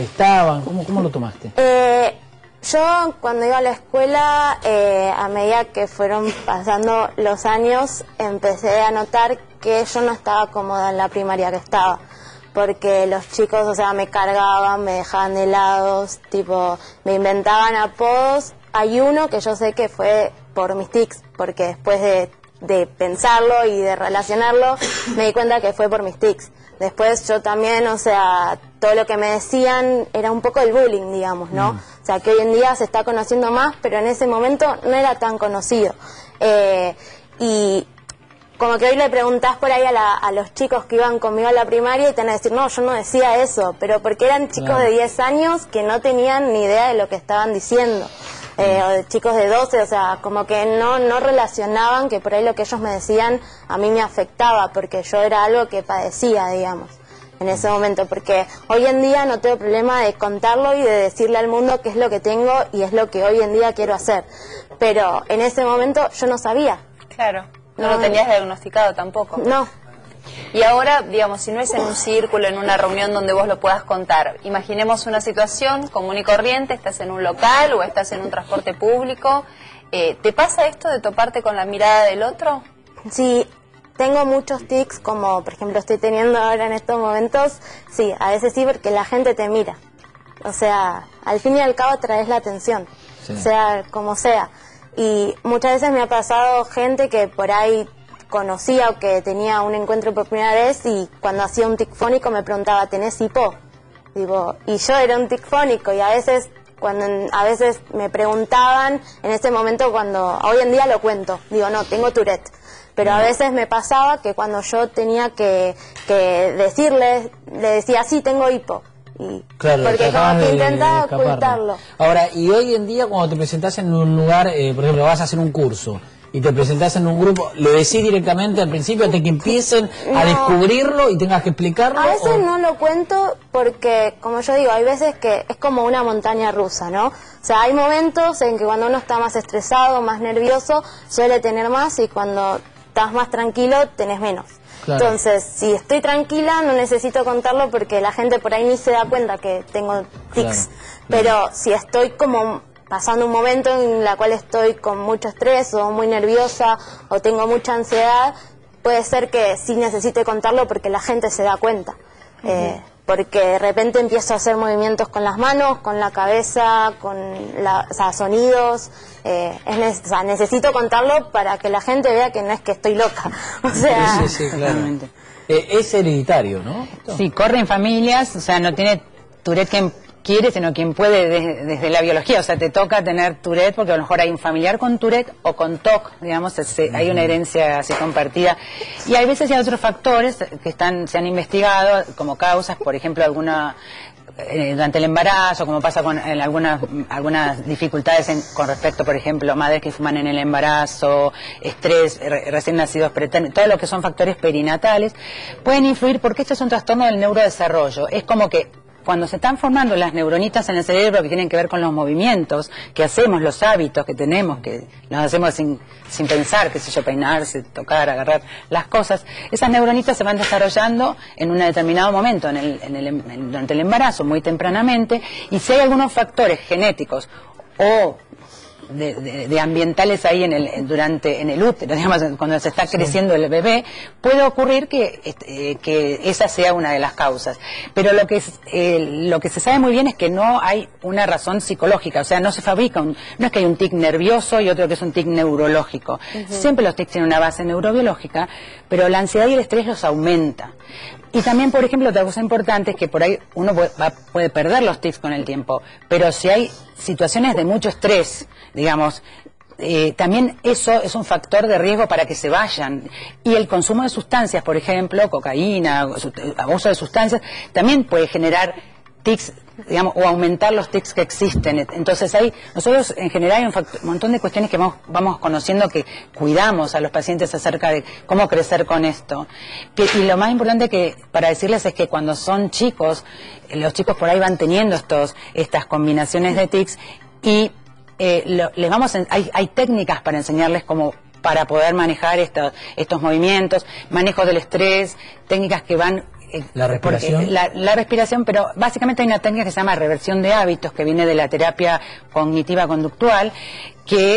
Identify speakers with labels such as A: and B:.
A: ¿Estaban? ¿Cómo lo tomaste?
B: Yo cuando iba a la escuela, a medida que fueron pasando los años, empecé a notar que yo no estaba cómoda en la primaria que estaba. Porque los chicos, o sea, me cargaban, me dejaban de lados, tipo, me inventaban apodos. Hay uno que yo sé que fue por mis tics, porque después de pensarlo y de relacionarlo, me di cuenta que fue por mis tics. Después yo también, o sea, todo lo que me decían era un poco el bullying, digamos, ¿no? O sea, que hoy en día se está conociendo más, pero en ese momento no era tan conocido. Y como que hoy le preguntás por ahí a los chicos que iban conmigo a la primaria y te van a decir, no, yo no decía eso, pero porque eran chicos de 10 años que no tenían ni idea de lo que estaban diciendo. O de chicos de 12, o sea, como que no relacionaban que por ahí lo que ellos me decían a mí me afectaba, porque yo era algo que padecía, digamos, en ese momento, porque hoy en día no tengo problema de contarlo y de decirle al mundo qué es lo que tengo y es lo que hoy en día quiero hacer, pero en ese momento yo no sabía.
C: Claro, no lo tenías diagnosticado tampoco.
B: No.
C: Y ahora, digamos, si no es en un círculo, en una reunión donde vos lo puedas contar, imaginemos una situación común y corriente, estás en un local o estás en un transporte público, ¿te pasa esto de toparte con la mirada del otro?
B: Sí, tengo muchos tics, como por ejemplo estoy teniendo ahora en estos momentos, sí, a veces sí, porque la gente te mira. O sea, al fin y al cabo traes la atención, sea como sea. Y muchas veces me ha pasado gente que por ahí conocía o que tenía un encuentro por primera vez y cuando hacía un tic fónico me preguntaba, ¿tenés hipo? Digo, y yo era un tic fónico y a veces me preguntaban en ese momento, cuando hoy en día lo cuento, digo, no, tengo Tourette, pero a veces me pasaba que cuando yo tenía que decirles, le decía, sí, tengo hipo. Y
A: claro,
B: porque como que intentaba ocultarlo.
A: Ahora, y hoy en día cuando te presentás en un lugar, por ejemplo, vas a hacer un curso y te presentás en un grupo, ¿lo decís directamente al principio hasta que empiecen a descubrirlo y tengas que explicarlo?
B: A veces no lo cuento porque, como yo digo, hay veces que es como una montaña rusa, ¿no? O sea, hay momentos en que cuando uno está más estresado, más nervioso, suele tener más y cuando estás más tranquilo, tenés menos. Claro. Entonces, si estoy tranquila, no necesito contarlo porque la gente por ahí ni se da cuenta que tengo tics. Claro. Pero si estoy como pasando un momento en la cual estoy con mucho estrés o muy nerviosa o tengo mucha ansiedad, puede ser que sí necesite contarlo porque la gente se da cuenta. Porque de repente empiezo a hacer movimientos con las manos, con la cabeza, o sea, sonidos. O sea, necesito contarlo para que la gente vea que no es que estoy loca. O sea,
A: sí, claramente. Es hereditario, ¿no?
D: Sí, corre en familias, o sea, no tiene Tourette quien quiere, sino quien puede desde la biología. O sea, te toca tener Tourette porque a lo mejor hay un familiar con Tourette o con TOC, digamos, hay una herencia así compartida. Y hay veces hay otros factores que se han investigado como causas, por ejemplo, durante el embarazo, como pasa con algunas dificultades con respecto, por ejemplo, madres que fuman en el embarazo, estrés, recién nacidos preternos, todo lo que son factores perinatales, pueden influir porque esto es un trastorno del neurodesarrollo. Es como que cuando se están formando las neuronitas en el cerebro que tienen que ver con los movimientos que hacemos, los hábitos que tenemos, que los hacemos sin pensar, qué sé yo, peinarse, tocar, agarrar las cosas, esas neuronitas se van desarrollando en un determinado momento durante el embarazo, muy tempranamente, y si hay algunos factores genéticos o de ambientales ahí en el útero, digamos, cuando se está creciendo el bebé, puede ocurrir que esa sea una de las causas. Pero lo que se sabe muy bien es que no hay una razón psicológica, o sea, no se fabrica, no es que hay un tic nervioso y otro que es un tic neurológico. Siempre los tics tienen una base neurobiológica, pero la ansiedad y el estrés los aumenta. Y también, por ejemplo, otra cosa importante es que por ahí uno puede perder los tics con el tiempo, pero si hay situaciones de mucho estrés, digamos, también eso es un factor de riesgo para que se vayan. Y el consumo de sustancias, por ejemplo, cocaína, abuso de sustancias, también puede generar tics, digamos, o aumentar los tics que existen. Entonces nosotros en general hay un montón de cuestiones que vamos conociendo, que cuidamos a los pacientes acerca de cómo crecer con esto. Y lo más importante para decirles es que cuando son chicos, los chicos por ahí van teniendo estas combinaciones de tics y hay técnicas para enseñarles cómo para poder manejar estos movimientos, manejo del estrés, técnicas que van
A: ¿La respiración?
D: La respiración, pero básicamente hay una técnica que se llama reversión de hábitos, que viene de la terapia cognitiva conductual, que es